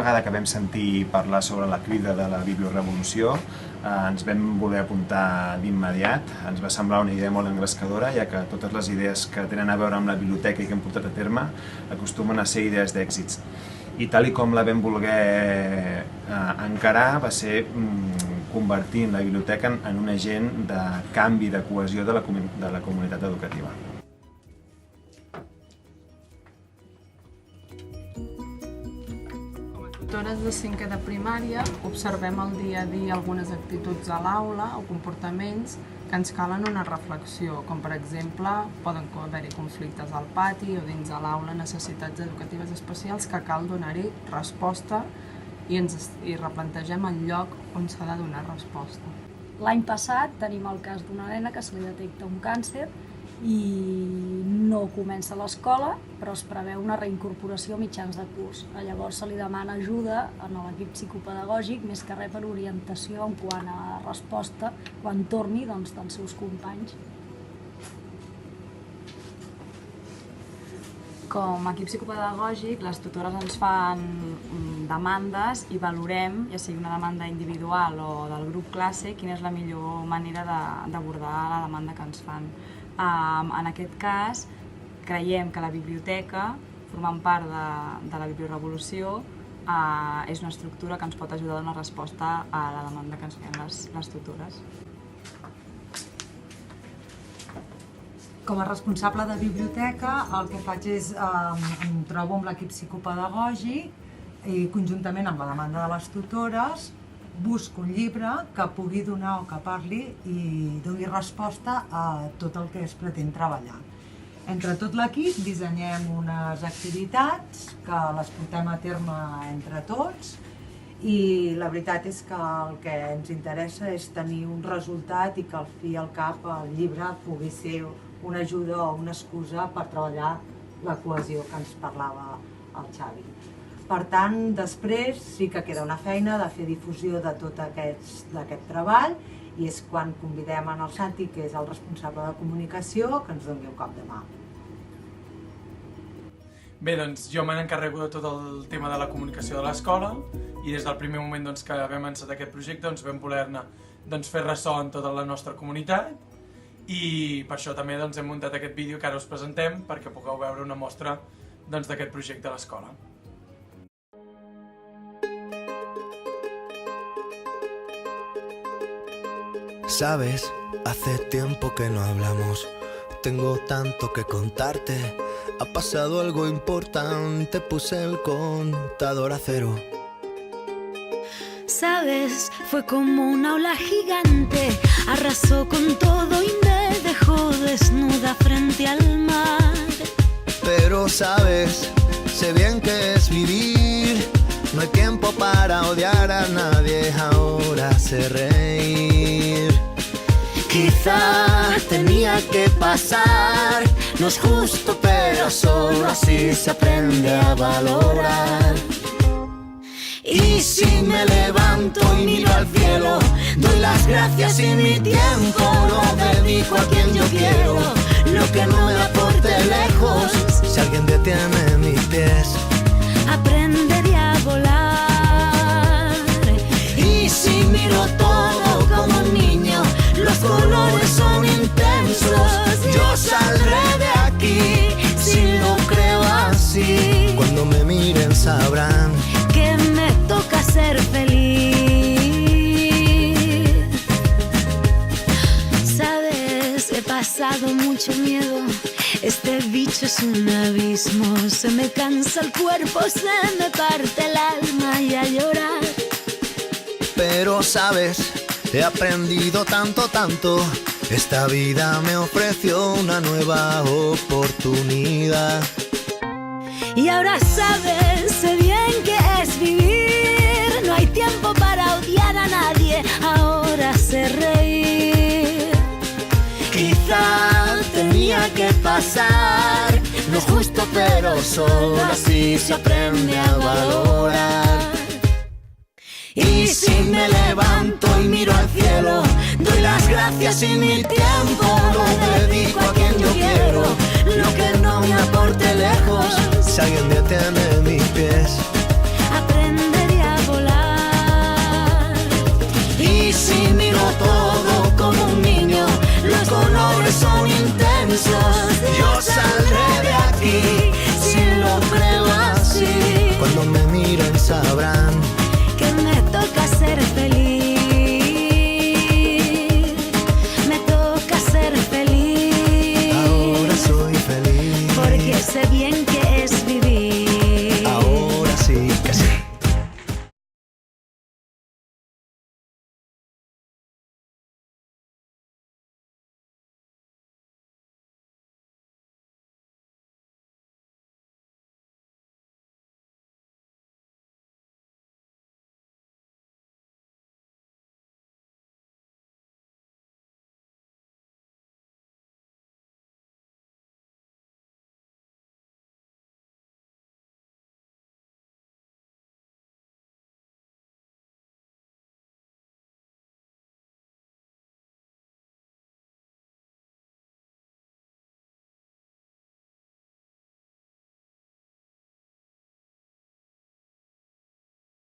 vegada que vam sentir parlar sobre la crida de la bibliorevolució, ens vam voler apuntar d'immediat. Ens va semblar una idea molt engrescadora, ja que totes les idees que tenen a veure amb la biblioteca i que hem portat a terme acostumen a ser idees d'èxits. I tal com la vam voler encarar va ser convertint la biblioteca en un agent de canvi, de cohesió de la comunitat educativa. Tutores de 5è de primària observem al dia a dia algunes actituds a l'aula o comportaments que ens calen una reflexió, com per exemple poden haver-hi conflictes al pati o dins de l'aula, necessitats educatives especials que cal donar-hi resposta i replantegem el lloc on s'ha de donar resposta. L'any passat tenim el cas d'una nena que se li detecta un càncer i no comença a l'escola, però es preveu una reincorporació a mitjans de curs. Llavors se li demana ajuda en l'equip psicopedagògic, més que res per orientació en quant a resposta quan torni dels seus companys. Com a equip psicopedagògic, les tutores ens fan demandes i valorem, ja sigui una demanda individual o del grup classe, quina és la millor manera d'abordar la demanda que ens fan. En aquest cas, creiem que la biblioteca, formant part de la bibliorevolució, és una estructura que ens pot ajudar a donar resposta a la demanda que ens feien les tutores. Com a responsable de biblioteca, el que faig és em trobo amb l'equip psicopedagògic i conjuntament amb la demanda de les tutores busco un llibre que pugui donar o que parli i doni resposta a tot el que es pretén treballar. Entre tot l'equip dissenyem unes activitats que les portem a terme entre tots i la veritat és que el que ens interessa és tenir un resultat i que al fi i al cap el llibre pugui ser una ajuda o una excusa per treballar la cohesió que ens parlava el Xavi. Per tant, després sí que queda una feina de fer difusió de tot aquest treball i és quan convidem en el Santi, que és el responsable de comunicació, que ens doni un cop de mà. Bé, doncs jo m'encarrego de tot el tema de la comunicació de l'escola i des del primer moment que vam encetar aquest projecte vam voler-ne fer ressò en tota la nostra comunitat i per això també hem muntat aquest vídeo que ara us presentem perquè pugueu veure una mostra d'aquest projecte a l'escola. Sabes, hace tiempo que no hablamos. Tengo tanto que contarte. Ha pasado algo importante, puse el contador a cero. Sabes, fue como una ola gigante, arrasó con todo y me dejó desnuda frente al mar. Pero sabes, sé bien que es vivir. No hay tiempo para odiar a nadie, ahora sé reír. Quizá tenía que pasar, no es justo pero solo así se aprende a valorar. Y si me levanto y miro al cielo, doy las gracias y mi tiempo lo dedico a quien yo quiero. Lo que no me aporte lejos, si alguien detiene mis pies, aprenderé a volar. Y si miro todo como un niño, los colores son intensos. Yo saldré de aquí si lo creo así. Cuando me miren sabrán que me toca ser feliz. Sabes, he pasado mucho miedo. Este bicho es un abismo. Se me cansa el cuerpo, se me parte el alma y a llorar. Pero sabes, he aprendido tanto, tanto. Esta vida me ofreció una nueva oportunidad. Y ahora sabes, sé bien que es vivir. No hay tiempo para odiar a nadie, ahora sé reír. Quizá tenía que pasar, no es justo pero solo así se aprende a valorar. Y si me levanto y miro al cielo, doy las gracias y mi tiempo lo dedico a quien yo quiero. Lo que no me aporte lejos, si alguien detiene mis pies,